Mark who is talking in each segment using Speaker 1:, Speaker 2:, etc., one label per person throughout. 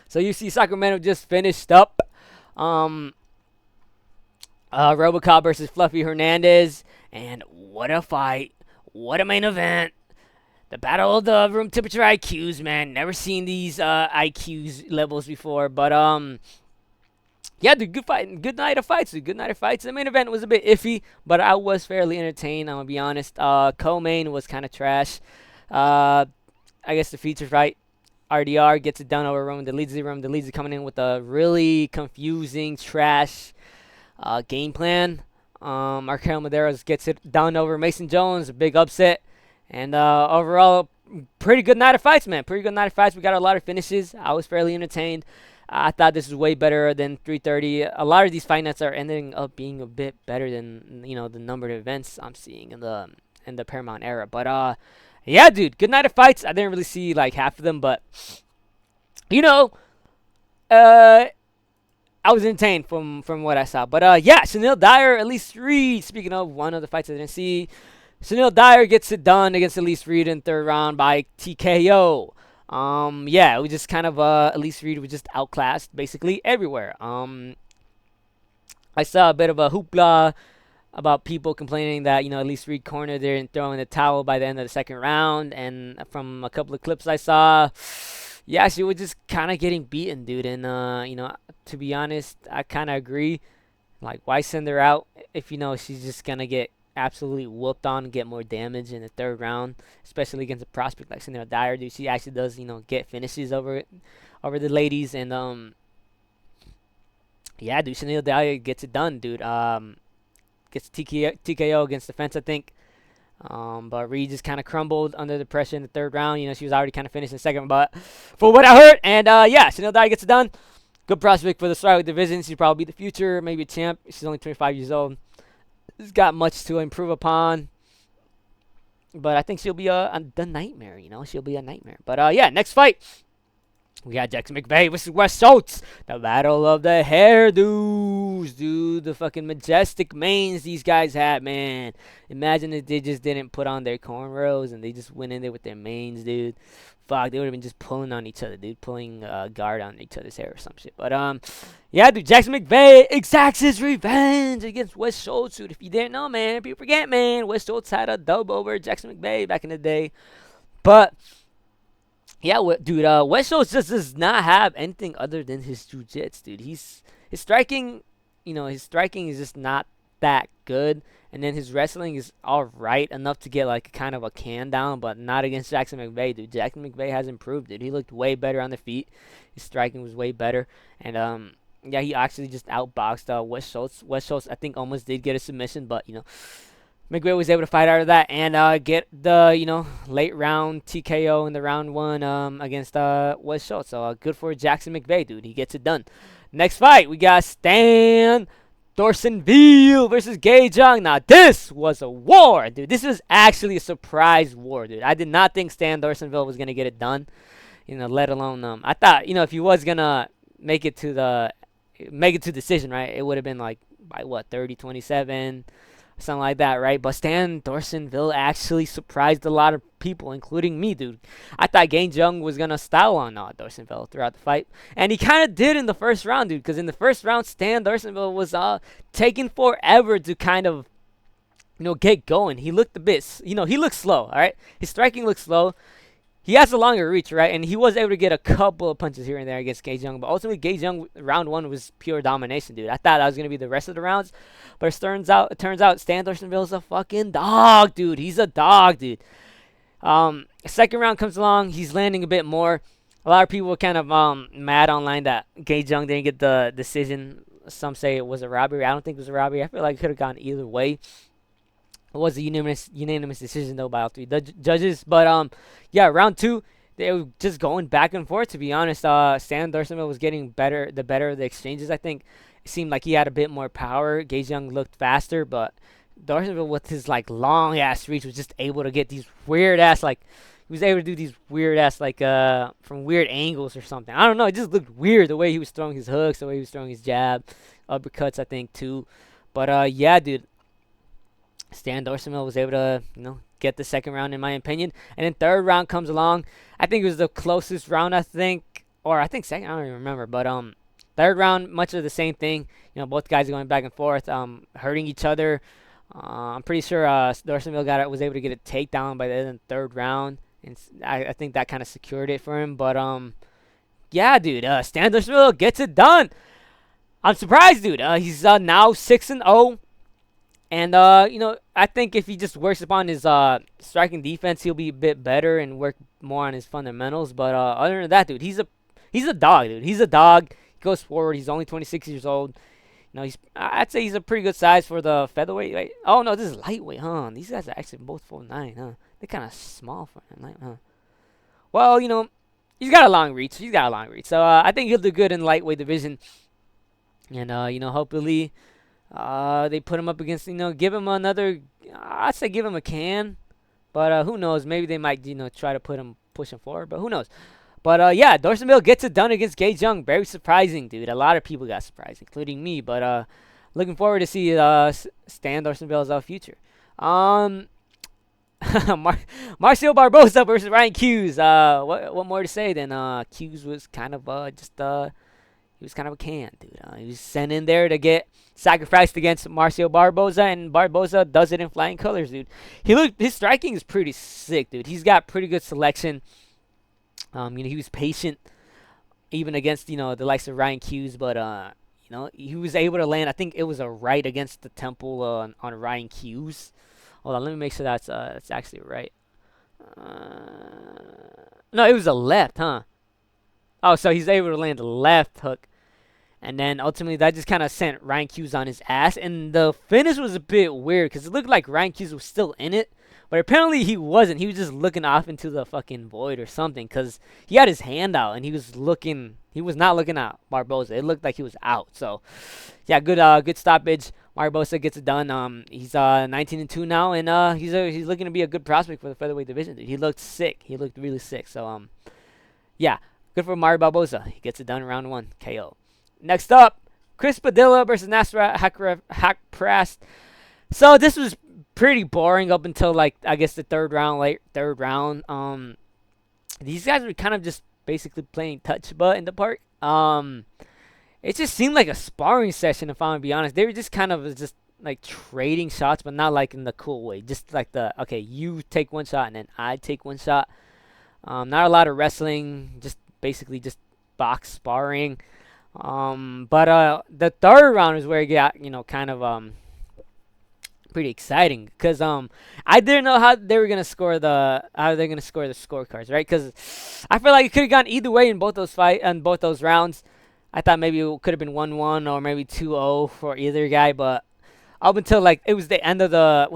Speaker 1: So UFC Sacramento just finished up. Um, Robocop versus Fluffy Hernandez, and what a fight! What a main event! The battle of the room temperature IQs, man. Never seen these IQs levels before, but yeah, dude, good fight, good night of fights, dude. Good night of fights. The main event was a bit iffy, but I was fairly entertained. I'm gonna be honest. Co-main was kind of trash. Uh, I guess the features right. RDR gets it done over Roman. The leads coming in with a really confusing, trash game plan. Arcel Maderas gets it done over Mason Jones, a big upset. And overall, pretty good night of fights, man. Pretty good night of fights. We got a lot of finishes. I was fairly entertained. I thought this was way better than 330. A lot of these fight nights are ending up being a bit better than the numbered events I'm seeing in the Paramount era. But yeah, dude, good night of fights. I didn't really see like half of them, but you know, uh, I was entertained from what I saw. But yeah, Sunil Dyer, Elise Reed. Speaking of one of the fights I didn't see, Sunil Dyer gets it done against Elise Reed in third round by TKO. Yeah, we just kind of Elise Reed was just outclassed basically everywhere. I saw a bit of a hoopla about people complaining that Elise Reed cornered there and throwing the towel by the end of the second round, and from a couple of clips I saw, yeah, she was just kind of getting beaten, dude. And to be honest, I kind of agree. Like, why send her out if she's just gonna get absolutely whooped on and get more damage in the third round, especially against a prospect like Sunil Dyer, dude. She actually does, get finishes over the ladies, and yeah, dude, Sunil Dyer gets it done, dude. Gets TKO against the fence, I think. But Reed just kind of crumbled under the pressure in the third round. She was already kind of finished in the second, but for what I heard, and yeah, Sunil Dyer gets it done. Good prospect for the strawweight division. She'll probably be the future, maybe a champ. She's only 25 years old. She's got much to improve upon, but I think she'll be the nightmare. She'll be a nightmare. But yeah, next fight. We got Jackson McVeigh versus Wes Schultz. The battle of the hairdos, dude. The fucking majestic manes these guys had, man. Imagine if they just didn't put on their cornrows and they just went in there with their manes, dude. Fuck, they would have been just pulling on each other, dude. Pulling guard on each other's hair or some shit. But, yeah, dude. Jackson McVeigh exacts his revenge against Wes Schultz, dude. If you didn't know, man, people forget, man. Wes Schultz had a dub over Jackson McVeigh back in the day. But yeah, dude, Wes Schultz just does not have anything other than his jiu-jitsu, dude. His striking, his striking is just not that good. And then his wrestling is all right enough to get like kind of a can down, but not against Jackson McVeigh, dude. Jackson McVeigh has improved, dude. He looked way better on the feet. His striking was way better. And yeah, he actually just outboxed Wes Schultz. Wes Schultz, I think, almost did get a submission, but McVeigh was able to fight out of that and get the late round TKO in the round one against Wes Schultz. So good for Jackson McVeigh, dude. He gets it done. Next fight, we got Stan Dorsonville versus Gay Jung. Now this was a war, dude. This was actually a surprise war, dude. I did not think Stan Dorsonville was gonna get it done. Let alone I thought if he was gonna make it to decision, right? It would have been like by what 30-27. Something like that, right? But Stan Dorsonville actually surprised a lot of people, including me, dude. I thought Gain Jung was going to style on Dorsonville throughout the fight. And he kind of did in the first round, dude. Because in the first round, Stan Dorsonville was taking forever to kind of, get going. He looked a bit, he looked slow, all right? His striking looked slow. He has a longer reach, right? And he was able to get a couple of punches here and there against Gay Jung. But ultimately, Gay Jung, round one was pure domination, dude. I thought that was going to be the rest of the rounds. But it turns out Stan Dorsonville is a fucking dog, dude. He's a dog, dude. Second round comes along. He's landing a bit more. A lot of people were kind of mad online that Gay Jung didn't get the decision. Some say it was a robbery. I don't think it was a robbery. I feel like it could have gone either way. It was a unanimous decision though by all three judges. But yeah, round two they were just going back and forth. To be honest, Stan Dorsonville was getting the better of the exchanges. I think it seemed like he had a bit more power. Gay Jung looked faster, but Dorsonville with his like long ass reach was just able to get these weird ass he was able to do these weird ass from weird angles or something. I don't know. It just looked weird the way he was throwing his hooks, the way he was throwing his jab, uppercuts. I think too. But yeah, dude. Stan Dorsonville was able to, get the second round in my opinion. And then third round comes along. I think it was the closest round, I think. or I think second. I don't even remember. But third round, much of the same thing. Both guys going back and forth, hurting each other. I'm pretty sure Dorsonville was able to get a takedown by the end of the third round, and I think that kind of secured it for him. But yeah, dude, Stan Dorsonville gets it done. I'm surprised, dude. He's now 6-0. And, I think if he just works upon his striking defense, he'll be a bit better and work more on his fundamentals. But other than that, dude, he's a dog, dude. He's a dog. He goes forward. He's only 26 years old. I'd say he's a pretty good size for the featherweight. Right? Oh, no, this is lightweight, huh? These guys are actually both 4'9", huh? They're kind of small for him, huh? Well, he's got a long reach. So I think he'll do good in the lightweight division. And, hopefully they put him up against, give him another, I'd say give him a can. But who knows? Maybe they might, try to push him forward. But who knows? But, yeah, Dorsonville gets it done against Gage Young. Very surprising, dude. A lot of people got surprised, including me. But looking forward to see Stan Dorsonville's future. Marcio Barbosa versus Ryan Hughes. What more to say than Hughes was kind of he was kind of a can, dude. He was sent in there to get sacrificed against Marcio Barbosa, and Barbosa does it in flying colors, dude. His striking is pretty sick, dude. He's got pretty good selection. He was patient even against, the likes of Ryan Hughes, but he was able to land. I think it was a right against the temple on Ryan Hughes. Hold on, let me make sure that's actually right. No, it was a left, huh? Oh, so he's able to land a left hook. And then ultimately that just kind of sent Ryan Hughes on his ass. And the finish was a bit weird because it looked like Ryan Hughes was still in it. But apparently he wasn't. He was just looking off into the fucking void or something because he had his hand out and he was not looking at Barbosa. It looked like he was out. So, yeah, good stoppage. Barbosa gets it done. He's 19-2 now, and he's looking to be a good prospect for the featherweight division. He looked sick. He looked really sick. So, yeah. Good for Mario Barbosa. He gets it done in round 1. KO. Next up, Chris Padilla versus Nasrat Haqparast. So this was pretty boring up until, I guess the late third round. These guys were kind of just basically playing touch butt in the park. It just seemed like a sparring session, if I'm going to be honest. They were just kind of just trading shots, but not in the cool way. Just okay, you take one shot and then I take one shot. Not a lot of wrestling, basically just box sparring. But the third round is where it got, kind of pretty exciting because I didn't know how they're gonna score the scorecards, right? Because I feel like it could have gone either way in both those rounds. I thought maybe it could have been 1-1 or maybe 2-0 for either guy, but up until it was the end of the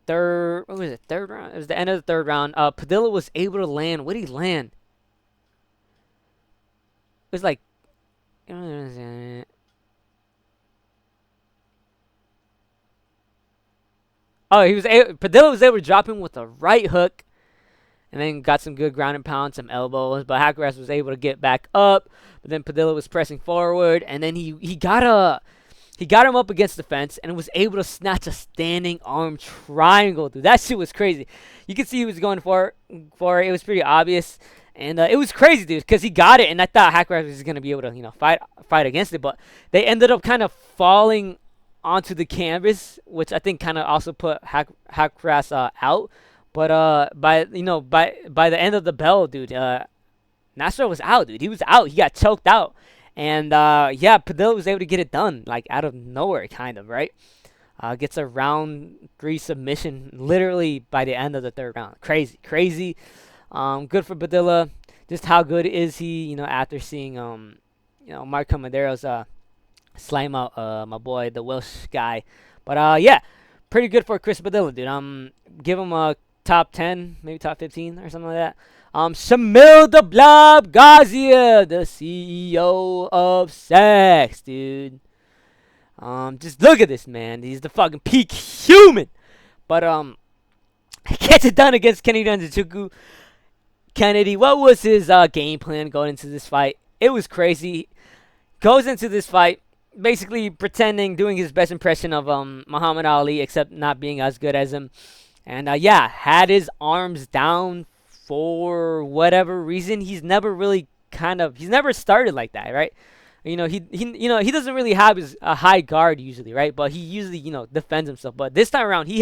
Speaker 1: third round. It was the end of the third round. Padilla was able to land. What did he land? It was Padilla was able to drop him with a right hook, and then got some good ground and pound, some elbows. But Haqparast was able to get back up. But then Padilla was pressing forward, and then he got him up against the fence and was able to snatch a standing arm triangle, dude. That shit was crazy. You could see he was going for it. It was pretty obvious. And it was crazy, dude, because he got it, and I thought Haqparast was going to be able to, fight against it. But they ended up kind of falling onto the canvas, which I think kind of also put Haqparast out. But by the end of the bell, dude, Nasrat was out, dude. He was out. He got choked out. And, Padilla was able to get it done, out of nowhere, kind of, right? Gets a round 3 submission literally by the end of the third round. Crazy. Good for Padilla. Just how good is he, after seeing, Mark Comadero's slime out my boy, the Welsh guy. But, pretty good for Chris Padilla, dude. Give him a top 10, maybe top 15 or something like that. Shamil the Blob Gazia, the CEO of Sesh, dude. Just look at this man. He's the fucking peak human. But gets it done against Kennedy Nzechukwu. Kennedy, what was his game plan going into this fight? It was crazy. Goes into this fight basically doing his best impression of Muhammad Ali, except not being as good as him. And had his arms down for whatever reason. He's never really he's never started like that, right? He doesn't really have a high guard usually, right? But he usually, defends himself. But this time around, he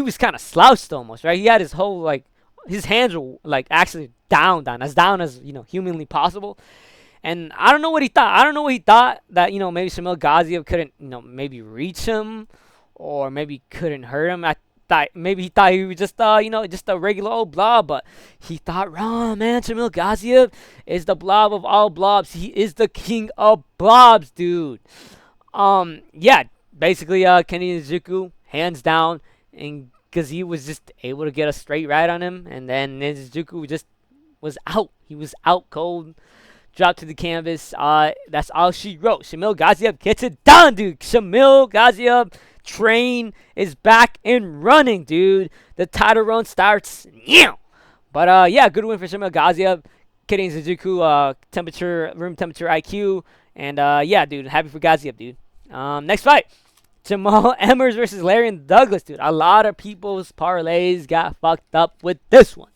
Speaker 1: was kind of slouched almost, right? He had his whole, like, his hands were, like, actually down, as humanly possible. And I don't know what he thought. I don't know what he thought, that, maybe Shamil Gaziev couldn't, maybe reach him, or maybe couldn't hurt him. I thought maybe he thought he was just, just a regular old blob, but he thought wrong, man. Shamil Gaziev is the blob of all blobs. He is the king of blobs, dude. Yeah, basically, Kenny Nzechukwu, hands down, and Gaziev was just able to get a straight right on him, and then Nzechukwu just was out. He was out cold. Dropped to the canvas. That's all she wrote. Shamil Gaziev gets it done, dude. Shamil Gaziev train is back and running, dude. The title run starts now. But yeah, good win for Shamil Gaziev. Kenny Nzechukwu, room temperature IQ, and yeah, dude, happy for Gaziev, dude. Next fight, Jamal Emmers versus Larian Douglas, dude. A lot of people's parlays got fucked up with this one.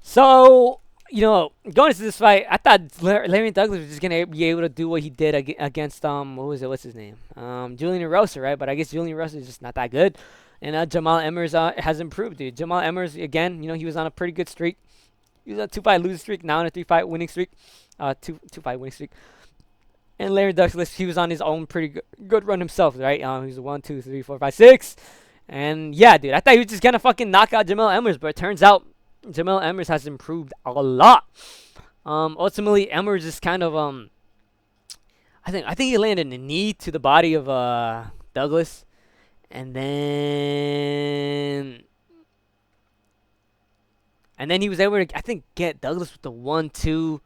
Speaker 1: So, going into this fight, I thought Larian Douglas was just gonna be able to do what he did against what's his name? Julian Erosa, right? But I guess Julian Erosa is just not that good. And Jamal Emmers has improved, dude. Jamal Emmers, again, he was on a pretty good streak. He was on a 2-fight losing streak, now on a 3-fight winning streak. Two-fight winning streak. And Larian Douglas, he was on his own pretty good run himself, right? He was a 1, 2, 3, 4, 5, 6. And yeah, dude, I thought he was just gonna fucking knock out Jamal Emmers, but it turns out Jamal Emmers has improved a lot. Ultimately, Emmers is kind of I think he landed a knee to the body of Douglas, and then he was able to, I think, get Douglas with the 1-2,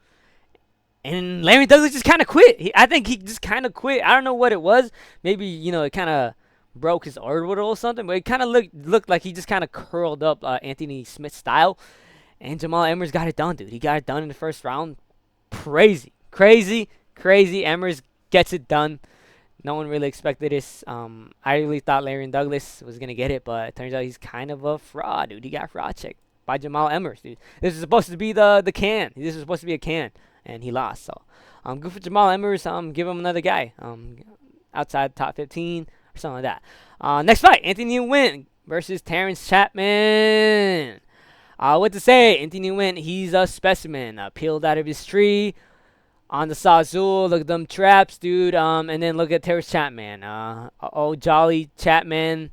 Speaker 1: and Larry Douglas just kind of quit. I think he just kind of quit. I don't know what it was. Maybe it kind of broke his orbital or something, but it kind of looked like he just kind of curled up Anthony Smith style, and Jamal Emmers got it done, dude. He got it done in the first round. Crazy. Emmers gets it done. No one really expected this. I really thought Larian Douglas was gonna get it, but it turns out he's kind of a fraud, dude. He got fraud checked by Jamal Emmers, dude. This is supposed to be the can. This is supposed to be a can, and he lost. So, good for Jamal Emmers. Give him another guy. Outside top 15. Or something like that. Next fight, Anthony Nguyen versus Terrence Chapman. What to say? Anthony Nguyen, he's a specimen. Peeled out of his tree on the Sawzul. Look at them traps, dude. And then look at Terrence Chapman. Jolly Chapman.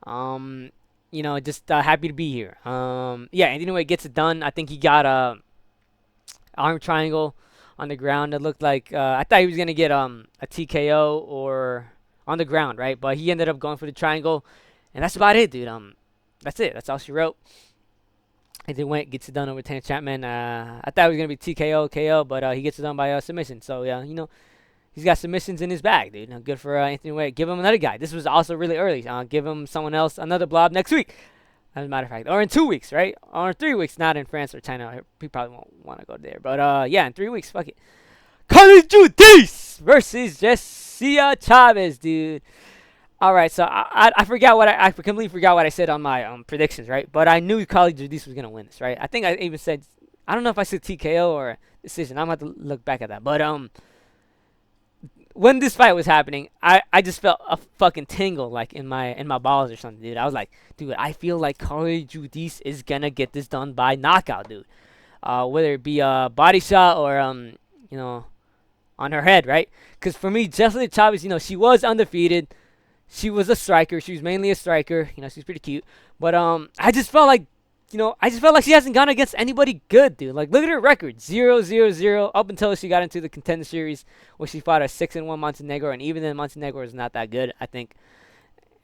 Speaker 1: Just happy to be here. Yeah, Anthony Nguyen gets it done. I think he got a arm triangle on the ground. It looked like I thought he was gonna get a TKO or on the ground, right? But he ended up going for the triangle, and that's about it, dude. That's it. That's all she wrote. And then gets it done over Terrence Chapman. I thought it was gonna be TKO, KO, but he gets it done by submission. So yeah, he's got submissions in his bag, dude. Good for Anthony Nguyen. Give him another guy. This was also really early. Give him someone else, another blob next week. As a matter of fact, or in 2 weeks, right? Or in 3 weeks, not in France or China. He probably won't want to go there. But yeah, in 3 weeks, fuck it. Carly Judice versus Jessia Chavez, dude. All right, so I forgot I completely forgot what I said on my predictions, right? But I knew Carly Judice was gonna win this, right? I think I even said, I don't know if I said TKO or decision. I'm gonna have to look back at that. But when this fight was happening, I just felt a fucking tingle like in my balls or something, dude. I was like, dude, I feel like Carly Judice is gonna get this done by knockout, dude. Whether it be a body shot or on her head, right? Because for me, Jessia Chavez, she was undefeated. She was a striker. She was mainly a striker. She's pretty cute. But I just felt like, she hasn't gone against anybody good, dude. Like, look at her record. 0-0-0 up until she got into the Contender Series where she fought a 6-1 Montenegro. And even then, Montenegro is not that good, I think.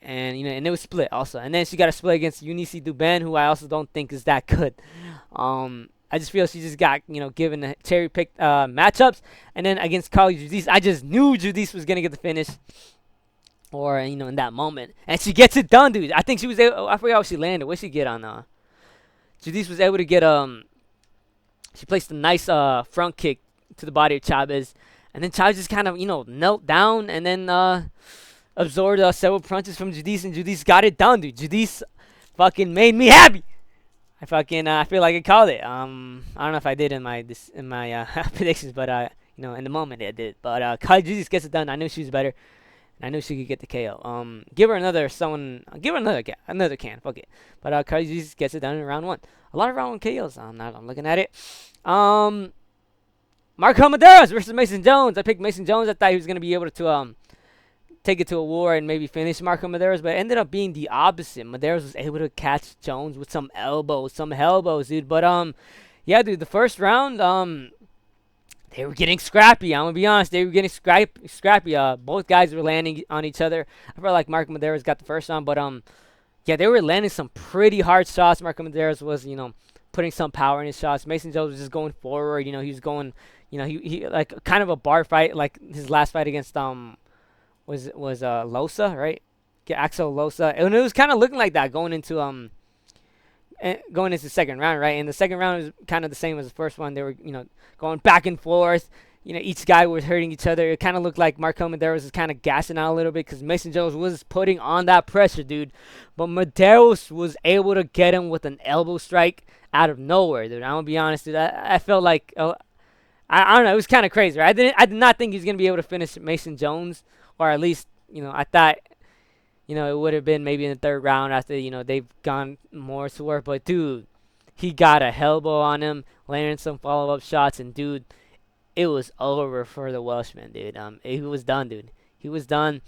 Speaker 1: And, and it was split also. And then she got a split against Eunice Duban, who I also don't think is that good. I just feel she just got, given the cherry-picked matchups. And then against Carly Judice, I just knew Judice was going to get the finish. Or, in that moment. And she gets it done, dude. I think she was able, I forgot what she landed. What did she get on? Judice was able to get, she placed a nice front kick to the body of Chavez. And then Chavez just kind of, knelt down and then absorbed several punches from Judice. And Judice got it done, dude. Judice fucking made me happy. I feel like I called it. I don't know if I did in my predictions, but in the moment I did. But Kali Jesus gets it done. I knew she was better. And I knew she could get the KO. Give her give her another can. Fuck it. But Kali Jesus gets it done in round one. A lot of round one KOs. I'm looking at it. Marco Maderos versus Mason Jones. I picked Mason Jones. I thought he was gonna be able to take it to a war and maybe finish Marco Maderos, but it ended up being the opposite. Maderos was able to catch Jones with some elbows, dude. But yeah, dude, the first round, they were getting scrappy. I'm gonna be honest, they were getting scrappy. Both guys were landing on each other. I felt like Marco Maderos got the first round, but yeah, they were landing some pretty hard shots. Marco Maderos was, putting some power in his shots. Mason Jones was just going forward. He was going, he like kind of a bar fight, like his last fight against was Losa, right? Axel Losa, and it was kind of looking like that going into the second round, right? And the second round was kind of the same as the first one. They were going back and forth. Each guy was hurting each other. It kind of looked like Marco Maderos was kind of gassing out a little bit because Mason Jones was putting on that pressure, dude. But Maderos was able to get him with an elbow strike out of nowhere, dude. I'm gonna be honest, dude. I felt like I don't know. It was kind of crazy, right? I did not think he was gonna be able to finish Mason Jones, or at least I thought it would have been maybe in the third round after they've gone more to work. But dude, he got a elbow on him, landing some follow-up shots, and dude, it was over for the Welshman, dude. He was done, dude. He was done.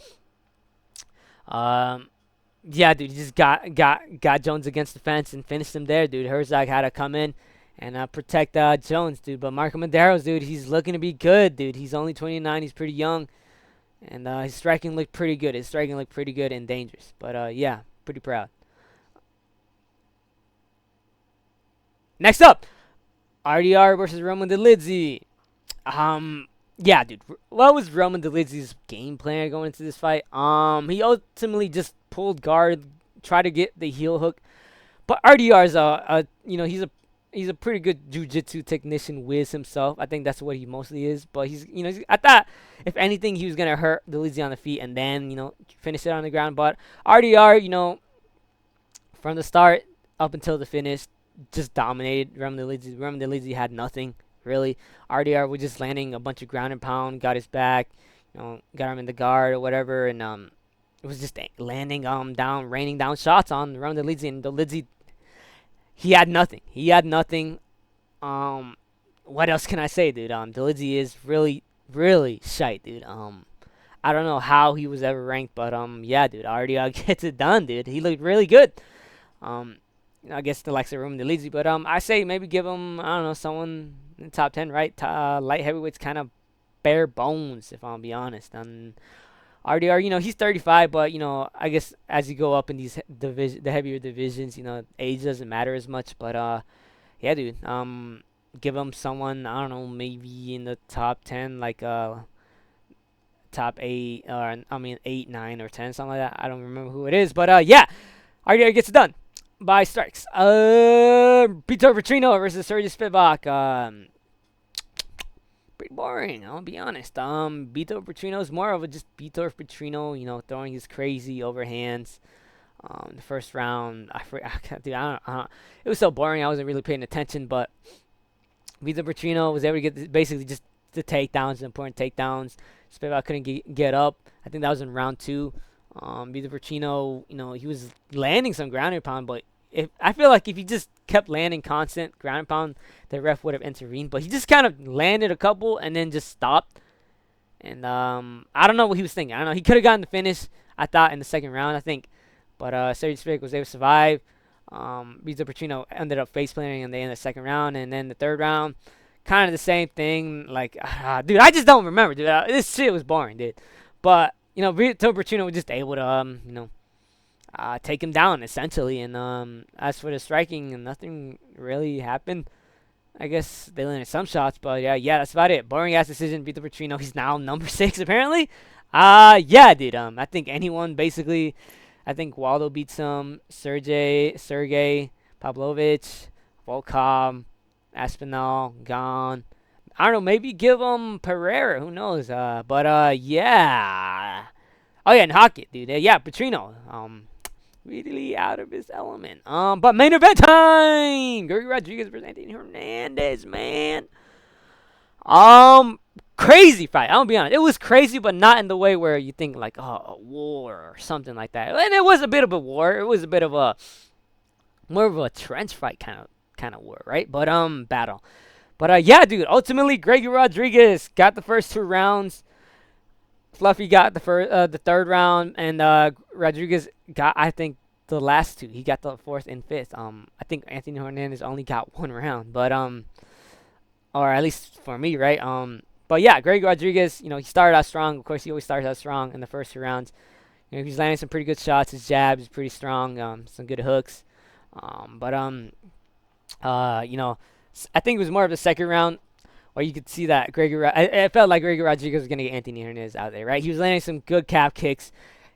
Speaker 1: Yeah, dude, he just got Jones against the fence and finished him there, dude. Herzog had to come in and protect Jones, dude. But Marco Maderos, dude, he's looking to be good, dude. He's only 29. He's pretty young. And his striking looked pretty good. His striking looked pretty good and dangerous. But, yeah, pretty proud. Next up, RDR versus Roman Dolidze. Yeah, dude. What was Roman Dolidze's game plan going into this fight? He ultimately just pulled guard, tried to get the heel hook. But RDR's he's a pretty good jiu-jitsu technician with himself. I think that's what he mostly is. But I thought if anything he was gonna hurt Dolidze on the feet and then finish it on the ground. But RDR, from the start up until the finish, just dominated Roman Dolidze. Roman Dolidze had nothing really. RDR was just landing a bunch of ground and pound, got his back, got him in the guard or whatever, and it was just landing raining down shots on Roman Dolidze, and Dolidze, he had nothing. He had nothing. What else can I say, dude? Dolidze is really, really shite, dude. I don't know how he was ever ranked, but yeah, dude, RDR gets it done, dude. He looked really good. I guess the likes of Roman Dolidze, but I say maybe give him, I don't know, someone in the top 10, right? Light heavyweight's kind of bare bones, if I'll be honest. And RDR, he's 35, but I guess as you go up in these the heavier divisions, age doesn't matter as much. But yeah, dude, give him someone, I don't know, maybe in the top 10, like top 8, or 8, 9, or 10, something like that. I don't remember who it is, but yeah, RDR gets it done by strikes. Vitor Petrino versus Sergey Spivak. Pretty boring, I'll be honest. Vitor Petrino's more of a just Vitor Petrino, throwing his crazy overhands. The first round, dude, I don't, it was so boring. I wasn't really paying attention, but Vitor Petrino was able to get basically just the takedowns, important takedowns. Spivak couldn't get up. I think that was in round 2. Vitor Petrino, he was landing some ground and pound, but I feel like if he just kept landing constant ground and pound, the ref would have intervened. But he just kind of landed a couple and then just stopped. And I don't know what he was thinking. I don't know. He could have gotten the finish, I thought, in the second round, I think. But Sergey Spivak was able to survive. Vitor Petrino ended up face planting in the end of the second round. And then the third round, kind of the same thing. Like, dude, I just don't remember, dude. This shit was boring, dude. But, Vitor Petrino was just able to, take him down, essentially. And as for the striking, nothing really happened. I guess they landed some shots, but yeah, that's about it. Boring-ass decision. Vitor Petrino, he's now number 6, apparently. Yeah, dude. I think anyone, basically. I think Waldo beats him. Sergey, Pavlovich, Volkov, Aspinall, gone. I don't know, maybe give him Pereira. Who knows? But yeah. Oh, yeah, and Hockett, dude. Yeah, Petrino. really out of his element. But main event time. Gregory Rodrigues versus Anthony Hernandez, man. Um, Crazy fight. I'm gonna be honest. It was crazy, but not in the way where you think like, oh, a war or something like that. And it was a bit of a war. It was a bit of a more of a trench fight kind of war, right? But battle. But yeah, dude. Ultimately, Gregory Rodrigues got the first 2 rounds. Fluffy got the third round, and Rodrigues got, I think, the last 2. He got the fourth and fifth. I think Anthony Hernandez only got 1 round, but or at least for me, right? But yeah, Greg Rodrigues, he started out strong. Of course, he always starts out strong in the first 2 rounds. He's landing some pretty good shots. His jab is pretty strong. Some good hooks. But I think it was more of the second round where you could see that I felt like Gregory Rodrigues was gonna get Anthony Hernandez out there, right? He was landing some good calf kicks.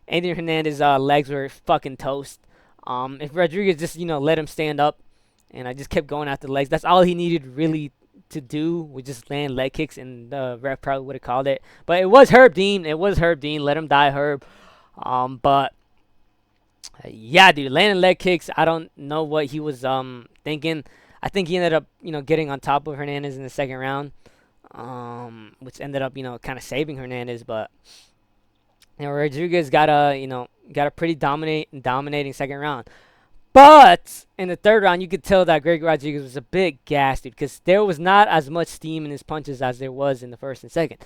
Speaker 1: Anthony Hernandez's legs were fucking toast. If Rodrigues just let him stand up, and I just kept going after the legs, that's all he needed really to do, was just land leg kicks, and the ref probably would have called it. But it was Herb Dean. It was Herb Dean. Let him die, Herb. But yeah, dude, landing leg kicks. I don't know what he was thinking. I think he ended up getting on top of Hernandez in the second round, which ended up kind of saving Hernandez. But Rodrigues got a pretty dominating second round. But in the third round, you could tell that Greg Rodrigues was a bit gassed, dude, because there was not as much steam in his punches as there was in the first and second.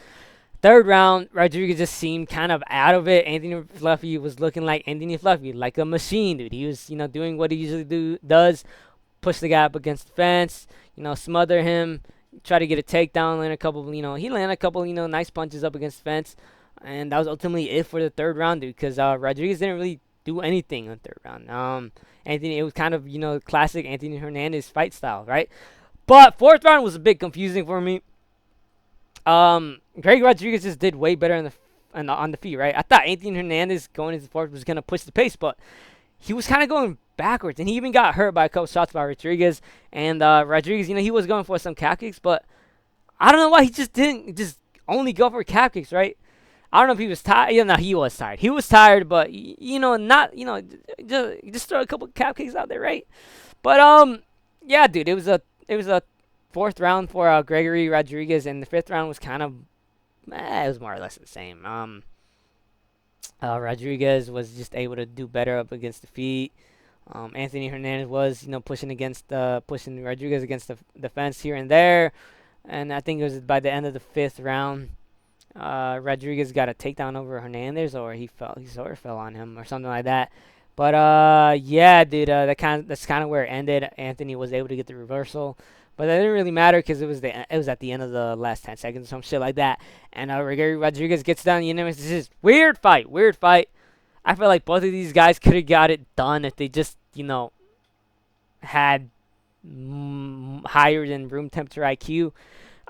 Speaker 1: Third round, Rodrigues just seemed kind of out of it. Anthony Fluffy was looking like Anthony Fluffy, like a machine, dude. He was, doing what he usually does, push the guy up against the fence, smother him, try to get a takedown, land a couple, he landed a couple, nice punches up against the fence, and that was ultimately it for the third round, dude, because Rodrigues didn't really do anything in the third round. It was kind of, classic Anthony Hernandez fight style, right? But fourth round was a bit confusing for me. Greg Rodrigues just did way better on the feet, right? I thought Anthony Hernandez going into the fourth was going to push the pace, but he was kind of going backwards, and he even got hurt by a couple shots by Rodrigues. And Rodrigues, he was going for some calf kicks, but I don't know why he just didn't just only go for calf kicks, right? I don't know if he was tired. No, he was tired. He was tired, but not just throw a couple calf kicks out there, right? But yeah, dude, it was a fourth round for Gregory Rodrigues, and the fifth round was kind of it was more or less the same. Rodrigues was just able to do better up against the feet. Anthony Hernandez was pushing Rodrigues against the fence here and there, and I think it was by the end of the fifth round. Rodrigues got a takedown over Hernandez, or he sort of fell on him or something like that. But yeah, dude, that's kind of where it ended. Anthony was able to get the reversal, but that didn't really matter because it was at the end of the last 10 seconds, some shit like that. And Gregory Rodrigues gets down. It's just weird fight. I feel like both of these guys could have got it done if they just had higher than room temperature IQ.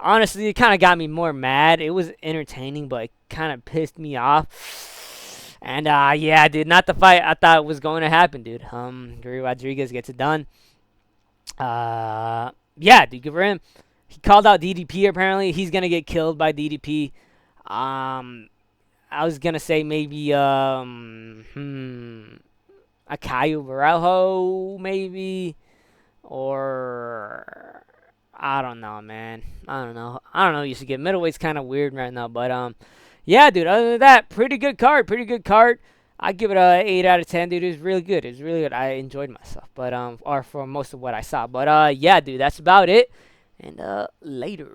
Speaker 1: Honestly, it kind of got me more mad. It was entertaining, but it kind of pissed me off. And yeah, dude, not the fight I thought was going to happen, dude. Gregory Rodrigues gets it done. Yeah, dude, good for him. He called out DDP. Apparently, he's gonna get killed by DDP. I was gonna say maybe a Caio Baralho, maybe, or I don't know, man. I don't know. You should get middleweight's kind of weird right now, but yeah, dude. Other than that, pretty good card. I give it a 8 out of 10, dude. It was really good. I enjoyed myself, but or for most of what I saw. But yeah, dude, that's about it. And later.